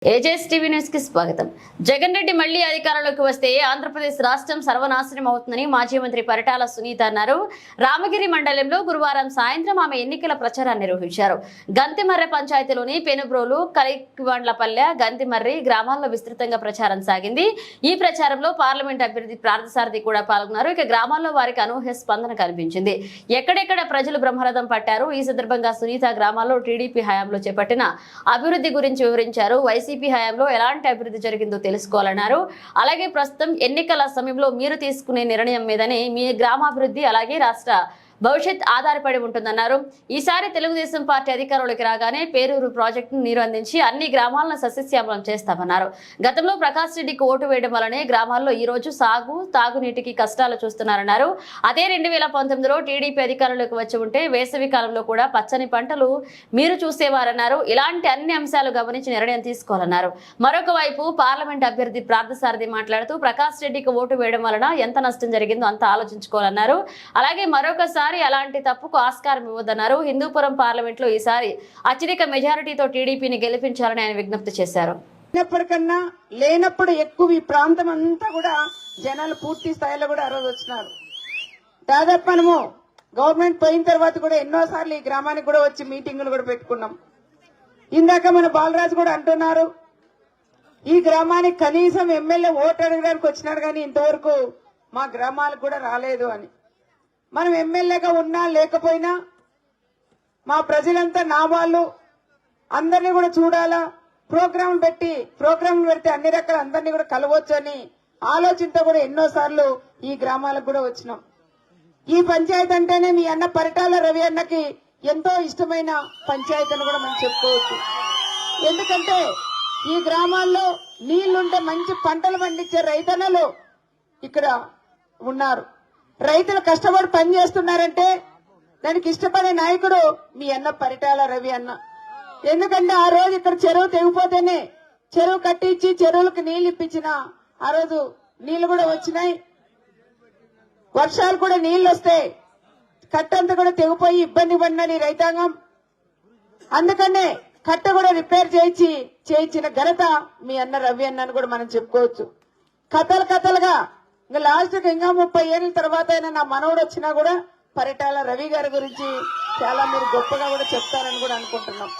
Ages TV news కి స్వాగతం. జగన్ రెడ్డి మళ్లీ అధికారంలోకి వస్తే ఆంధ్రప్రదేశ్ రాష్ట్రం సర్వనాశనం అవుతుందని మాజీ మంత్రి పరిటాల సునీత అన్నారు. రామగిరి మండలంలో గురువారం సాయంత్రం ఆమె ఎన్నికల ప్రచారాన్ని నిర్వహించారు. గంతిమర్రె పంచాయతీలోని పెనుబ్రోలు, కలిక్వండ్లపల్లె, గంతిమర్రి గ్రామాల్లో విస్తృతంగా ప్రచారం సాగింది. ఈ ప్రచారంలో పార్లమెంట్ అభ్యర్థి పార్థసారథి కూడా పాల్గొన్నారు. ఇక గ్రామాల్లో వారికి అనూహ్య స్పందన కనిపించింది. ఎక్కడెక్కడ ప్రజలు బ్రహ్మరథం పట్టారు. ఈ సందర్భంగా సునీత గ్రామాల్లో టీడీపీ హయాంలో చేపట్టిన అభివృద్ధి గురించి వివరించారు. వైసీపీ హయాంలో ఎలాంటి అభివృద్ధి జరిగిందో తెలుసుకోవాలన్నారు. అలాగే ప్రస్తుతం ఎన్నికల సమయంలో మీరు తీసుకునే నిర్ణయం మీదనే మీ గ్రామాభివృద్ధి అలాగే రాష్ట్ర భవిష్యత్ ఆధారపడి ఉంటుందన్నారు. ఈసారి తెలుగుదేశం పార్టీ అధికారంలోకి రాగానే పేరూరు ప్రాజెక్టును నీరు అందించి అన్ని గ్రామాలను సస్యశ్యామలం చేస్తామన్నారు. గతంలో ప్రకాష్ రెడ్డికి ఓటు వేయడం వల్లనే గ్రామాల్లో ఈ రోజు తాగునీటికి కష్టాలు చూస్తున్నారన్నారు. అదే 2019లో టీడీపీ అధికారంలోకి వచ్చి ఉంటే వేసవి కాలంలో కూడా పచ్చని పంటలు మీరు చూసేవారన్నారు. ఇలాంటి అన్ని అంశాలు గమనించి నిర్ణయం తీసుకోవాలన్నారు. మరొక వైపు పార్లమెంట్ అభ్యర్థి పార్థసారథి మాట్లాడుతూ ప్రకాష్ రెడ్డికి ఓటు వేయడం వలన ఎంత నష్టం జరిగిందో అంత ఆలోచించుకోవాలన్నారు. అలాగే మరొకసారి అలాంటి తప్పుకు ఆస్కారం ఇవ్వద్దన్నారు. హిందూపురం పార్లమెంట్ లో ఈసారి అత్యధిక మెజారిటీతో టీడీపీని గెలిపించాలని ఆయన విజ్ఞప్తి చేశారు. లేనప్పటికన్నా లేనప్పుడు ఎక్కువ ఈ ప్రాంతం అంతా కూడా జనాలు పూర్తి స్థాయిలో కూడా ఆ రోజు వచ్చినారు. దాదాపు మనము గవర్నమెంట్ పోయిన తర్వాత కూడా ఎన్నోసార్లు ఈ గ్రామానికి కూడా వచ్చి మీటింగులు కూడా పెట్టుకున్నాం. ఇందాక మన బాలరాజు కూడా అంటున్నారు, ఈ గ్రామానికి కనీసం ఎమ్మెల్యే ఓటు అడగడానికి వచ్చినాడు కానీ ఇంతవరకు మా గ్రామాలకు కూడా రాలేదు అని. మనం ఎమ్మెల్యేగా ఉన్నా లేకపోయినా మా ప్రజలంతా నా వాళ్ళు అందరినీ కూడా చూడాలా, ప్రోగ్రాంలు పెడితే అన్ని రకాల అందరినీ కూడా కలవచ్చు అని ఆలోచనతో కూడా ఎన్నోసార్లు ఈ గ్రామాలకు కూడా వచ్చినాం. ఈ పంచాయతీ అంటేనే మీ అన్న పరిటాల రవి అన్నకి ఎంతో ఇష్టమైన పంచాయతీ అని కూడా మనం చెప్పుకోవచ్చు. ఎందుకంటే ఈ గ్రామాల్లో నీళ్లుంటే మంచి పంటలు పండించే రైతన్నలు ఇక్కడ ఉన్నారు. రైతులు కష్టపడి పని చేస్తున్నారంటే దానికి ఇష్టపడే నాయకుడు మీ అన్న పరిటాల రవి అన్న. ఎందుకంటే ఆ రోజు ఇక్కడ చెరువు తెగిపోతేనే చెరువు కట్టించి చెరువులకు నీళ్లు ఇప్పించిన ఆ రోజు నీళ్లు కూడా వచ్చినాయి. వర్షాలు కూడా నీళ్లు వస్తే కట్టంతా కూడా తెగిపోయి ఇబ్బంది పడినాడు ఈ రైతాంగం. అందుకనే కట్ట కూడా రిపేర్ చేయించిన ఘనత మీ అన్న రవి అన్నని కూడా మనం చెప్పుకోవచ్చు. కథలుగా ఇంకా లాస్ట్ ఇంకా 30 ఏళ్ళ తర్వాత అయినా నా మనవడు వచ్చినా కూడా పరిటాల రవి గారి గురించి చాలా మీరు గొప్పగా కూడా చెప్తారని కూడా అనుకుంటున్నాం.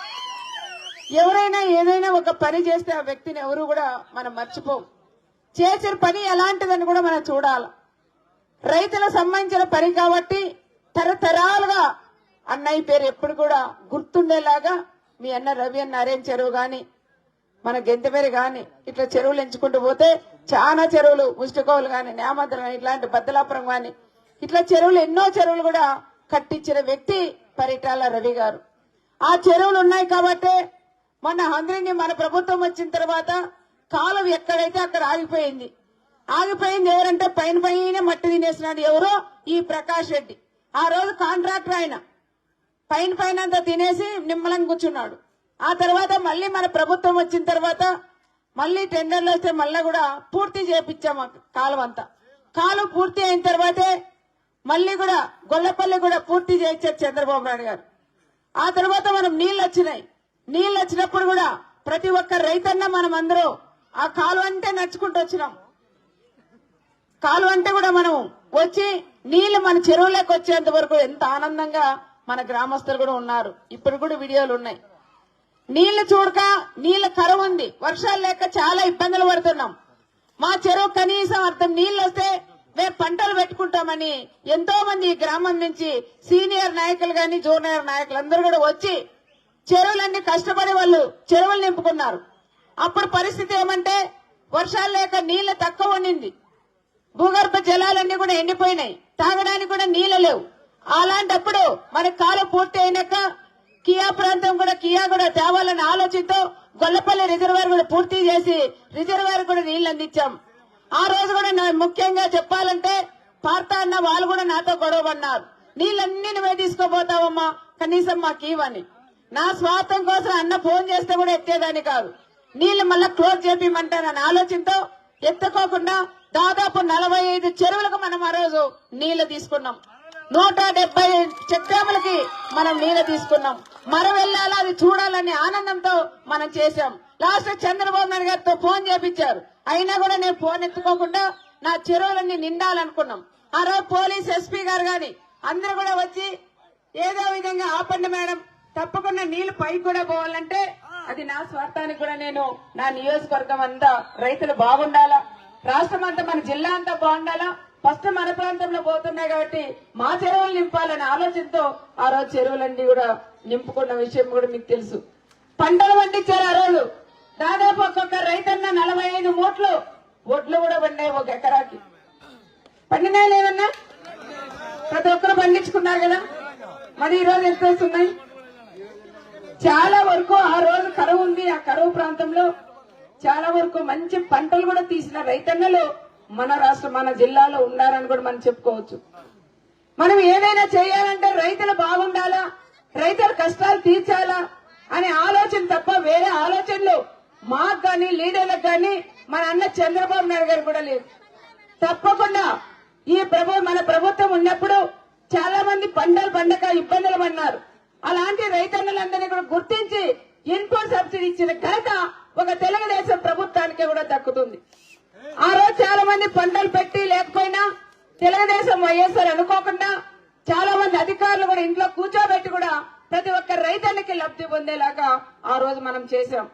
ఎవరైనా ఏదైనా ఒక పని చేస్తే ఆ వ్యక్తిని ఎవరు కూడా మనం మర్చిపోం. చేసిన పని ఎలాంటిదని కూడా మనం చూడాలి. రైతులకు సంబంధించిన పని కాబట్టి తరతరాలుగా అన్నయ్య పేరు ఎప్పుడు కూడా గుర్తుండేలాగా మీ అన్న రవి అన్న అరేం చెరువు గాని మన గెంతమేరి గాని ఇట్లా చెరువులు ఎంచుకుంటూ పోతే చాలా చెరువులు, ముష్టికోవులు గాని, నేమద్రం గాని, ఇట్లాంటి బద్దలాపురం గాని ఇట్లా చెరువులు ఎన్నో చెరువులు కూడా కట్టించిన వ్యక్తి పరిటాల రవి గారు. ఆ చెరువులు ఉన్నాయి కాబట్టి మొన్న హంద్రిని మన ప్రభుత్వం వచ్చిన తర్వాత కాలం ఎక్కడైతే అక్కడ ఆగిపోయింది ఎవరంటే పైన మట్టి తినేసినాడు ఎవరో ఈ ప్రకాష్ రెడ్డి. ఆ రోజు కాంట్రాక్టర్ ఆయన పైన అంతా తినేసి నిమ్మలంగా కూర్చున్నాడు. ఆ తర్వాత మళ్ళీ మన ప్రభుత్వం వచ్చిన తర్వాత మళ్ళీ టెండర్లు వస్తే మళ్ళీ కూడా పూర్తి చేపించాము కాలువ అంతా. కాలువ పూర్తి అయిన తర్వాతే మళ్ళీ కూడా గొల్లపల్లి కూడా పూర్తి చేయించారు చంద్రబాబు నాయుడు గారు. ఆ తర్వాత మనం నీళ్లు వచ్చినప్పుడు కూడా ప్రతి ఒక్క రైతన్న మనం అందరూ ఆ కాలువ అంటే నడుచుకుంటూ వచ్చినాం. కాలువ అంటే కూడా మనం వచ్చి నీళ్లు మన చెరువులోకి వచ్చేంత వరకు ఎంత ఆనందంగా మన గ్రామస్తులు కూడా ఉన్నారు. ఇప్పుడు కూడా వీడియోలు ఉన్నాయి. నీళ్లు చూడక నీళ్ల కరువు ఉంది, వర్షాలు లేక చాలా ఇబ్బందులు పడుతున్నాం. మా చెరువు కనీసం అర్థం నీళ్లు వస్తే మేము పంటలు పెట్టుకుంటామని ఎంతో మంది ఈ గ్రామం నుంచి సీనియర్ నాయకులు గాని జూనియర్ నాయకులు అందరూ కూడా వచ్చి చెరువులన్నీ కష్టపడి వాళ్ళు చెరువులు నింపుకున్నారు. అప్పుడు పరిస్థితి ఏమంటే వర్షాలు లేక నీళ్లు తక్కువ ఉండింది, భూగర్భ జలాలన్నీ కూడా ఎండిపోయినాయి, తాగడానికి కూడా నీళ్లు లేవు. అలాంటప్పుడు మన కాలం పూర్తి అయినాక కియా ప్రాంతం కూడా తేవాలన్న ఆలోచనతో గొల్లపల్లి రిజర్వాయర్ కూడా పూర్తి చేసి రిజర్వాయర్ కూడా నీళ్లు అందించాం. ఆ రోజు కూడా ముఖ్యంగా చెప్పాలంటే పార్తా అన్న వాళ్ళు కూడా నాతో గొడవపడినారు, నీళ్ళన్నీ నువ్వే తీసుకోపోతావమ్మా కనీసం మాకు ఇవ్వని. నా స్వార్థం కోసం అన్న ఫోన్ చేస్తే కూడా ఎత్తేదాన్ని కాదు, నీళ్లు మళ్ళా క్లోజ్ చేపిమంటానన్న ఆలోచనతో ఎత్తుకోకుండా దాదాపు 45 చెరువులకు మనం ఆ రోజు నీళ్లు తీసుకున్నాం. 170 చెక్ డ్యాములకి మనం నీళ్లు తీసుకున్నాం. మనం వెళ్ళాలా అది చూడాలని ఆనందంతో మనం చేశాం. లాస్ట్ చంద్రబాబు నాయుడు గారితో ఫోన్ చేపించారు. అయినా కూడా నేను ఫోన్ ఎత్తుకోకుండా నా చెరువులన్నీ నిండాలనుకున్నాం. ఆ రోజు పోలీస్ ఎస్పీ గారు గాని అందరూ కూడా వచ్చి ఏదో విధంగా ఆపండి మేడం, తప్పకుండా నీళ్లు పైకి కూడా పోవాలంటే అది నా స్వార్థానికి కూడా నేను నా నియోజకవర్గం అంతా రైతులు బాగుండాలా, రాష్ట్రం అంతా మన జిల్లా అంతా బాగుండాలా, ఫస్ట్ మన ప్రాంతంలో పోతున్నాయి కాబట్టి మా చెరువులు నింపాలనే ఆలోచనతో ఆ రోజు చెరువులన్నీ కూడా నింపుకున్న విషయం కూడా మీకు తెలుసు. పంటలు పండించారు ఆ రోజు. దాదాపు ఒక్కొక్క రైతన్న 45 మూట్లు ఒడ్లు కూడా పండాయి ఒక ఎకరాకి. పండినాయి లేదన్నా? ప్రతి ఒక్కరు పండించుకున్నారు కదా. మరి ఈ రోజు ఎంత వస్తున్నాయి? చాలా వరకు ఆ రోజు కరువు ఉంది. ఆ కరువు ప్రాంతంలో చాలా వరకు మంచి పంటలు కూడా తీసిన రైతన్నలు మన రాష్ట్రం మన జిల్లాలో ఉన్నారని కూడా మనం చెప్పుకోవచ్చు. మనం ఏదైనా చేయాలంటే రైతులు బాగుండాలా, రైతుల కష్టాలు తీర్చాలా అనే ఆలోచన తప్ప వేరే ఆలోచనలు మాకు కానీ లీడర్లకు కానీ మన అన్న చంద్రబాబు నాయుడు గారు కూడా లేదు. తప్పకుండా ఈ మన ప్రభుత్వం ఉన్నప్పుడు చాలా మంది పంటలు పండక ఇబ్బందులు పడినారు. అలాంటి రైతన్నులందరినీ కూడా గుర్తించి ఇన్పుట్ సబ్సిడీ ఇచ్చిన ఘనత ఒక తెలుగుదేశం ప్రభుత్వానికి కూడా దక్కుతుంది. ఆ రోజు చాలా మంది పంటలు పెట్టి లేకపోయినా తెలుగుదేశం వైఎస్ఆర్ అనుకోకుండా చాలా మంది అధికారులు కూడా ఇంట్లో కూర్చోబెట్టి కూడా ప్రతి ఒక్క రైతన్నకి లబ్ధి పొందేలాగా ఆ రోజు మనం చేశాం.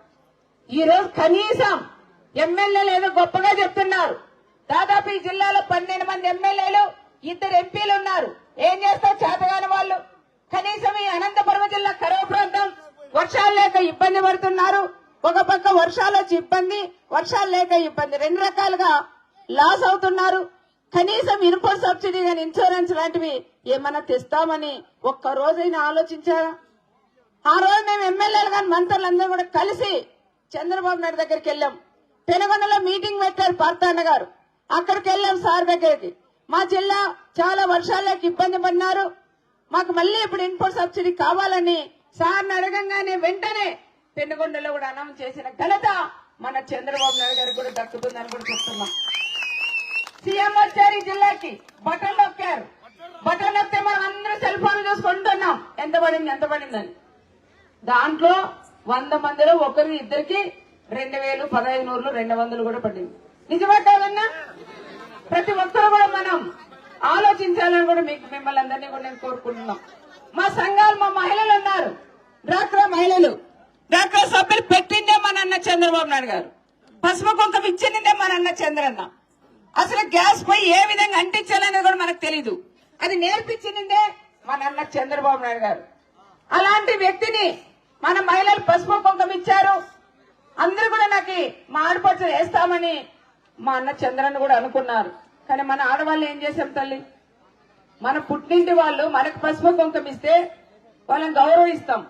ఈ రోజు కనీసం ఎమ్మెల్యేలు ఏదో గొప్పగా చెప్తున్నారు. దాదాపు ఈ జిల్లాలో 12 మంది ఎమ్మెల్యేలు, 2 ఎంపీలు ఉన్నారు. ఏం చేస్తారు చేతగాని వాళ్ళు? కనీసం ఈ అనంతపురం జిల్లా కరువు ప్రాంతం, వర్షాలు లేక ఇబ్బంది పడుతున్నారు. ఒక పక్క వర్షాలు వచ్చి ఇబ్బంది, వర్షాలు లేక ఇబ్బంది, 2 రకాలుగా లాస్ అవుతున్నారు. కనీసం ఇన్పుట్ సబ్సిడీ కానీ ఇన్సూరెన్స్ లాంటివి ఏమన్నా తెస్తామని ఒక్క రోజైనా ఆలోచించారా? ఆ రోజు మేము ఎమ్మెల్యేలు కానీ మంత్రులందరూ కూడా కలిసి చంద్రబాబు నాయుడు దగ్గరికి వెళ్ళాం. పెనుగొండలో మీటింగ్ పెట్టారు పార్థాన్న గారు. అక్కడికి వెళ్ళాం సార్ దగ్గరికి. మా జిల్లా చాలా వర్షాలకు ఇబ్బంది పడినారు, మాకు మళ్ళీ ఇప్పుడు ఇన్పుట్ సబ్సిడీ కావాలని సార్ని అడగంగానే వెంటనే పెనుగొండలో కూడా అనౌన్స్ చేసిన ఘనత మన చంద్రబాబు నాయుడు గారికి కూడా దక్కుతుందని కూడా చెప్తున్నాం. సీఎం వచ్చారు ఈ జిల్లాకి, బటన్ నొక్కారు. బటన్ నొక్కితే మనం అందరూ సెల్ ఫోన్లు చూసుకుంటున్నాం ఎంత పడిందని. దాంట్లో 100 మందిలో ఒకరి ఇద్దరికి 2000, 1500, 200 కూడా పడింది. నిజమే కాదన్నా? ప్రతి ఒక్కరు కూడా మనం ఆలోచించాలని కూడా మిమ్మల్ని అందరినీ కూడా నేను కోరుకుంటున్నాం. మా సంఘాలు, మా మహిళలు ఉన్నారు, డ్వాక్రా మహిళలు, డ్వాక్రా సభ్యులు పెట్టిందే మన అన్న చంద్రబాబు నాయుడు గారు. పసుపు కుంకం ఇచ్చిందే మన అన్న చంద్రన్న. అసలు గ్యాస్ పై ఏ విధంగా అంటించాలనేది కూడా మనకు తెలీదు, అది నేర్పించిందే మన అన్న చంద్రబాబు నాయుడు గారు. అలాంటి వ్యక్తిని మన మహిళలు పసుపు కుంకం ఇచ్చారు. అందరూ కూడా నాకు మా ఆడపడుచు వేస్తామని మా అన్న చంద్రన్న కూడా అనుకున్నారు. కానీ మన ఆడవాళ్ళు ఏం చేశాం తల్లి? మన పుట్టింటి వాళ్ళు మనకు పసుపు కుంకం ఇస్తే వాళ్ళని గౌరవిస్తాం,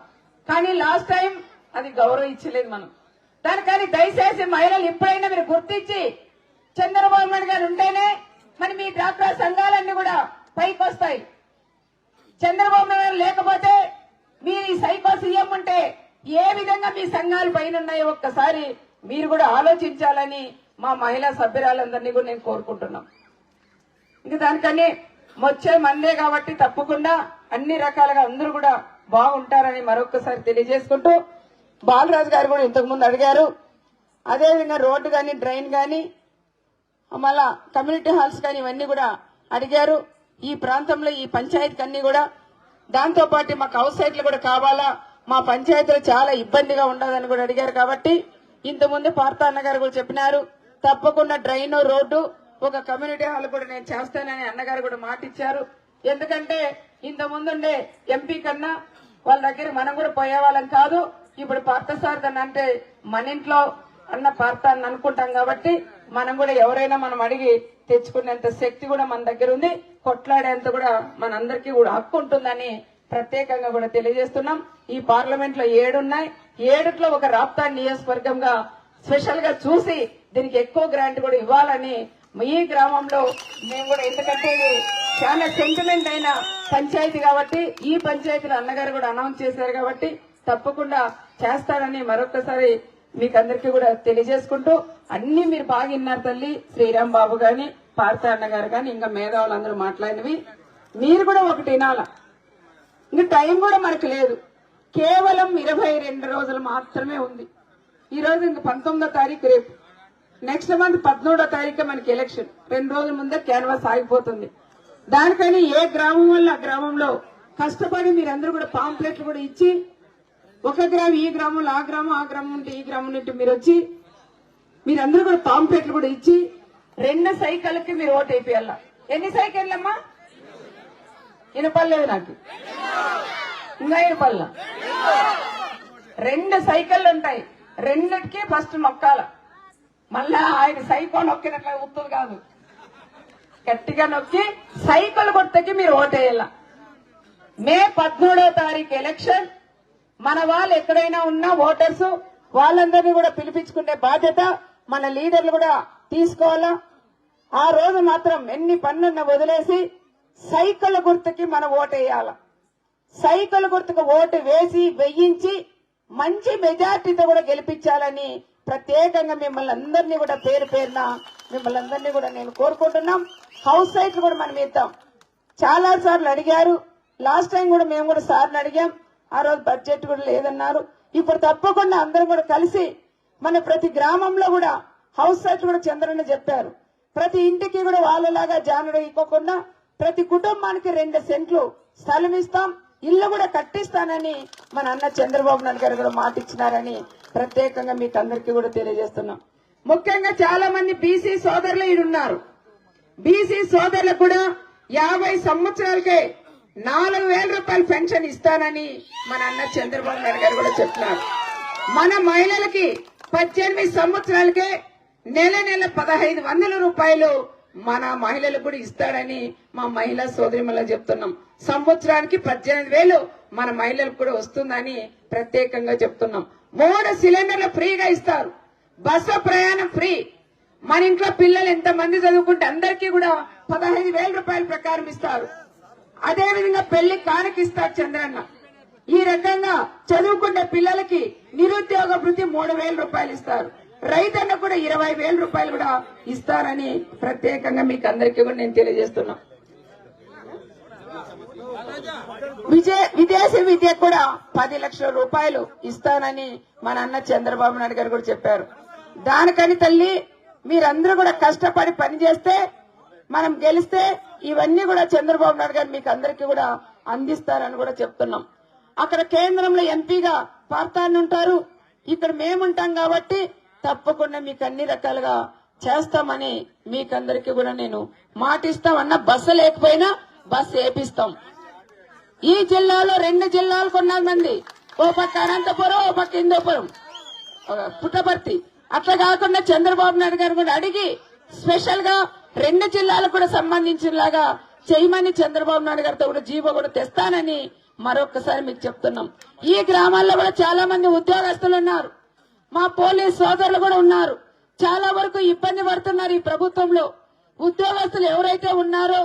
కానీ లాస్ట్ టైం అది గౌరవం ఇచ్చలేదు మనం దానికని. దయచేసి మహిళలు ఇప్పుడైనా మీరు గుర్తించి చంద్రబాబు నాయుడు గారు ఉంటేనే మరి మీ డ్వాక్రా సంఘాలన్నీ కూడా పైకి వస్తాయి. చంద్రబాబు నాయుడు లేకపోతే మీరు ఈ సైకో సీఎం ఉంటే ఏ విధంగా మీ సంఘాలు పైన ఉన్నాయో ఒక్కసారి మీరు కూడా ఆలోచించాలని మా మహిళా సభ్యురాలందరినీ కూడా నేను కోరుకుంటున్నాం. ఇంకా దానికని వచ్చే మందే కాబట్టి తప్పకుండా అన్ని రకాలుగా అందరూ కూడా బాగుంటారని మరొకసారి తెలియజేసుకుంటూ, బాలరాజు గారు కూడా ఇంతకు ముందు అడిగారు, అదేవిధంగా రోడ్డు కానీ డ్రైన్ కానీ మళ్ళా కమ్యూనిటీ హాల్స్ కానీ ఇవన్నీ కూడా అడిగారు. ఈ ప్రాంతంలో ఈ పంచాయతీకి అన్ని కూడా, దాంతో పాటు మాకు హౌస్ సైట్లు కూడా కావాలా, మా పంచాయతీలో చాలా ఇబ్బందిగా ఉండదని కూడా అడిగారు. కాబట్టి ఇంతకుముందు పార్థాన్న గారు కూడా చెప్పినారు, తప్పకుండా డ్రైన్, రోడ్డు, ఒక కమ్యూనిటీ హాల్ కూడా నేను చేస్తానని అన్నగారు కూడా మాట ఇచ్చారు. ఎందుకంటే ఇంత ముందుండే ఎంపీ కన్నా వాళ్ళ దగ్గర మనం కూడా పోయేవాళ్ళం కాదు. ఇప్పుడు పార్థసారథి అంటే మన ఇంట్లో అన్న పార్థాన్ని అనుకుంటాం కాబట్టి మనం కూడా ఎవరైనా మనం అడిగి తెచ్చుకునేంత శక్తి కూడా మన దగ్గర ఉంది, కొట్లాడేంత కూడా మనందరికీ కూడా హక్కు ఉంటుందని ప్రత్యేకంగా కూడా తెలియజేస్తున్నాం. ఈ పార్లమెంట్ లో 7 ఉన్నాయి, 7లో ఒక రాప్తాడు నియోజకవర్గంగా స్పెషల్ గా చూసి దీనికి ఎక్కువ గ్రాంట్ కూడా ఇవ్వాలని ఈ గ్రామంలో మేము కూడా, ఎందుకంటే ఇది చాలా సెంటిమెంట్ అయిన పంచాయతీ కాబట్టి ఈ పంచాయతీలో అన్నగారు కూడా అనౌన్స్ చేశారు కాబట్టి తప్పకుండా చేస్తారని మరొకసారి మీకు అందరికీ కూడా తెలియజేసుకుంటూ, అన్ని మీరు బాగా విన్నారు తల్లి. శ్రీరామ్ బాబు గాని, పార్థ అన్న గారు గాని, ఇంకా మేధావులందరూ మాట్లాడినవి మీరు కూడా ఒకటి వినాల. ఇంకా టైం కూడా మనకు లేదు, కేవలం 22 రోజులు మాత్రమే ఉంది. ఈ రోజు ఇంక 19వ తారీఖు, రేపు నెక్స్ట్ మంత్ 13వ తారీఖు మనకి ఎలక్షన్. 2 రోజుల ముందే క్యాన్వాస్ ఆగిపోతుంది. దానికని ఏ గ్రామం వల్ల ఆ గ్రామంలో కష్టపడి మీరందరూ కూడా పాంప్లెట్లు కూడా ఇచ్చి, ఒక గ్రామం ఈ గ్రామంలో ఆ గ్రామం నుండి ఈ గ్రామం నుండి మీరు వచ్చి మీరందరూ కూడా పాంప్లెట్లు కూడా ఇచ్చి 2 సైకిళ్ళకి మీరు ఓటు అయిపోయాల. ఎన్ని సైకిళ్ళమ్మా? వినపడలేదు నాకు. ఇంకా వినపల్ల. 2 సైకిళ్ళు ఉంటాయి, 2కి ఫస్ట్ నొక్కాల. మళ్ళా ఆయన సైకిల్ నొక్కినట్ల ఉత్తది కాదు, గట్టిగా నొక్కి సైకిల్ గుర్తుకి మీరు ఓటేయాల. మే 13వ తారీఖు ఎలక్షన్. మన వాళ్ళు ఎక్కడైనా ఉన్నా ఓటర్స్ వాళ్ళందరినీ కూడా పిలిపించుకునే బాధ్యత మన లీడర్లు కూడా తీసుకోవాలా. ఆ రోజు మాత్రం ఎన్ని పనులున్నా వదిలేసి సైకిల్ గుర్తుకి మనం ఓటేయాల. సైకిల్ గుర్తుకు ఓటు వేసి వేయించి మంచి మెజార్టీతో కూడా గెలిపించాలని ప్రత్యేకంగా మిమ్మల్ని అందరినీ కూడా పేరు పేరున మిమ్మల్ని అందరినీ కూడా నేను కోరుకుంటున్నాం. హౌస్ సైట్లు కూడా మనం ఇద్దాం. చాలా సార్లు అడిగారు, లాస్ట్ టైం కూడా మేము కూడా సార్ని అడిగాం. ఆ రోజు బడ్జెట్ కూడా లేదన్నారు. ఇప్పుడు తప్పకుండా అందరం కూడా కలిసి మన ప్రతి గ్రామంలో కూడా హౌస్ సైట్లు కూడా చంద్రన్న చెప్పారు. ప్రతి ఇంటికి కూడా వాళ్ళలాగా జానుడు ఇవ్వకుండా ప్రతి కుటుంబానికి 2 సెంట్లు స్థలం ఇస్తాం, ఇల్లు కూడా కట్టిస్తానని మన అన్న చంద్రబాబు నాయుడు గారు కూడా మాట ఇచ్చినారని ప్రత్యేకంగా మీకు అందరికీ కూడా తెలియజేస్తున్నాం. ముఖ్యంగా చాలా మంది బీసీ సోదరులు ఈడున్నారు. బీసీ సోదరులకు కూడా 50 సంవత్సరాలకే 4,000 రూపాయలు పెన్షన్ ఇస్తానని మన అన్న చంద్రబాబు నాయుడు గారు కూడా చెప్తున్నారు. మన మహిళలకి 18 సంవత్సరాలకే నెల 1,500 రూపాయలు మన మహిళలకు కూడా ఇస్తాడని మా మహిళా సోదరిమణులకు చెప్తున్నాం. సంవత్సరానికి 18,000 మన మహిళలకు కూడా వస్తుందని ప్రత్యేకంగా చెప్తున్నాం. 3 సిలిండర్లు ఫ్రీగా ఇస్తారు, బస్సు ప్రయాణం ఫ్రీ. మన ఇంట్లో పిల్లలు ఎంతమంది చదువుకుంటే అందరికీ కూడా 15,000 రూపాయల ప్రకారం ఇస్తారు. అదేవిధంగా పెళ్లి కానుక ఇస్తారు చంద్రన్న. ఈ రకంగా చదువుకునే పిల్లలకి నిరుద్యోగ భృతి 3,000 రూపాయలు ఇస్తారు. రైతన్న కూడా 20,000 రూపాయలు కూడా ఇస్తారని ప్రత్యేకంగా మీకు అందరికీ కూడా నేను తెలియజేస్తున్నా. విదేశీ విద్య కూడా 10 లక్షల రూపాయలు ఇస్తానని మన అన్న చంద్రబాబు నాయుడు గారు కూడా చెప్పారు. దానికని తల్లి మీరందరూ కూడా కష్టపడి పనిచేస్తే మనం గెలిస్తే ఇవన్నీ కూడా చంద్రబాబు నాయుడు గారు మీకు అందరికీ కూడా అందిస్తారని కూడా చెప్తున్నాం. అక్కడ కేంద్రంలో ఎంపీగా పార్తాన్ని ఉంటారు, ఇక్కడ మేముంటాం కాబట్టి తప్పకుండా మీకు అన్ని రకాలుగా చేస్తామని మీకందరికీ కూడా నేను మాటిస్తాం. అన్న బస్సు లేకపోయినా బస్సు వేపిస్తాం. ఈ జిల్లాలో 2 జిల్లాలకు 4 మంది, ఓ పక్క అనంతపురం, ఓ పక్క హిందూపురం, పుట్టపర్తి. అట్లా కాకుండా చంద్రబాబు నాయుడు గారు కూడా అడిగి స్పెషల్ గా 2 జిల్లాలకు కూడా సంబంధించినలాగా చేయమని చంద్రబాబు నాయుడు గారితో కూడా జీవో కూడా తెస్తానని మరొకసారి మీకు చెప్తున్నాం. ఈ గ్రామాల్లో కూడా చాలా మంది ఉద్యోగస్తులు ఉన్నారు, మా పోలీస్ సోదరులు కూడా ఉన్నారు. చాలా వరకు ఇబ్బంది పడుతున్నారు ఈ ప్రభుత్వంలో. ఉద్యోగస్తులు ఎవరైతే ఉన్నారో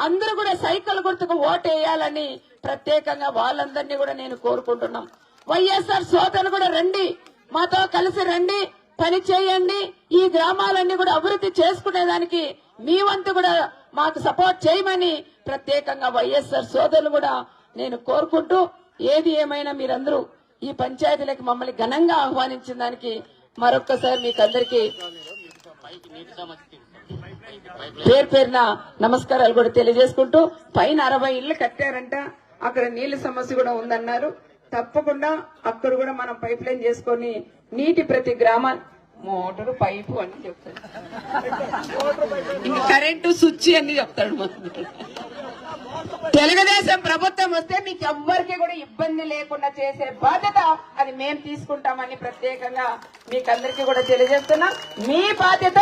అందరూ కూడా సైకిల్ గుర్తుకు ఓటు వేయాలని ప్రత్యేకంగా వాళ్ళందరినీ కూడా నేను కోరుకుంటున్నాం. వైఎస్ఆర్ సోదరులు కూడా రండి, మాతో కలిసి రండి, పని చేయండి. ఈ గ్రామాలన్నీ కూడా అభివృద్ధి చేసుకునేదానికి మీ వంతు కూడా మాకు సపోర్ట్ చేయమని ప్రత్యేకంగా వైఎస్ఆర్ సోదరులు కూడా నేను కోరుకుంటూ, ఏది ఏమైనా మీరందరూ ఈ పంచాయతీలకు మమ్మల్ని ఘనంగా ఆహ్వానించిన దానికి మరొక్కసారి మీకు అందరికీ పేరు పేరున నమస్కారాలు కూడా తెలియజేసుకుంటూ, పైన 60 ఇళ్లు కట్టారంట, అక్కడ నీళ్ల సమస్య కూడా ఉందన్నారు. తప్పకుండా అక్కడ కూడా మనం పైప్ లైన్ చేసుకొని నీటి ప్రతి గ్రామాన్ని, మోటారు పైపు అని చెప్తాడు, ఇంకా కరెంటు స్విచ్ అని చెప్తాడు. తెలుగుదేశం ప్రభుత్వం వస్తే మీకు ఎవ్వరికి కూడా ఇబ్బంది లేకుండా చేసే బాధ్యత అది మేము తీసుకుంటామని ప్రత్యేకంగా మీకు అందరికీ కూడా తెలియజేస్తున్నాం. మీ బాధ్యత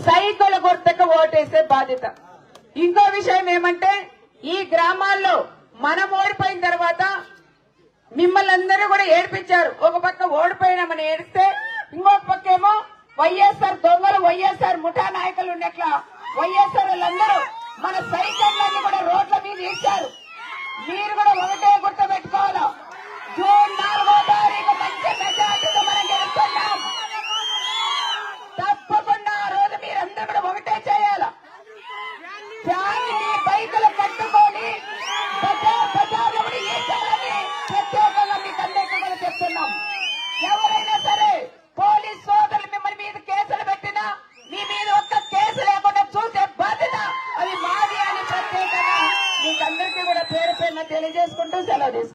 సైకిల్ గుర్తుకు ఓటేసే బాధ్యత. ఇంకో విషయం ఏమంటే, ఈ గ్రామాల్లో మనం ఓడిపోయిన తర్వాత మిమ్మల్ని అందరూ కూడా ఏడిపించారు. ఒక పక్క ఓడిపోయినామని ఏడిస్తే, ఇంకొక పక్క ఏమో వైఎస్ఆర్ దొంగలు, వైఎస్ఆర్ ముఠా నాయకులు ఉన్నట్ల వైఎస్ఆర్ వాళ్ళందరూ మన సైకిళ్ళన్ని కూడా రోడ్ల మీద ఇచ్చారు. మీరు కూడా ఒకటే గుర్తు పెట్టుకోవాలి, జూన్ 4వ తారీఖు మంచి మెజార్టీతో మనం గెలుస్తున్నాం. తప్పకుండా ఆ రోజు మీరందరూ కూడా ఒకటే చేయాలి. ఫ్యాన్ మీ బైకులు కట్టుకొని పేరు పేరున తెలియజేసుకుంటూ సెలవు తీసుకుంటాం.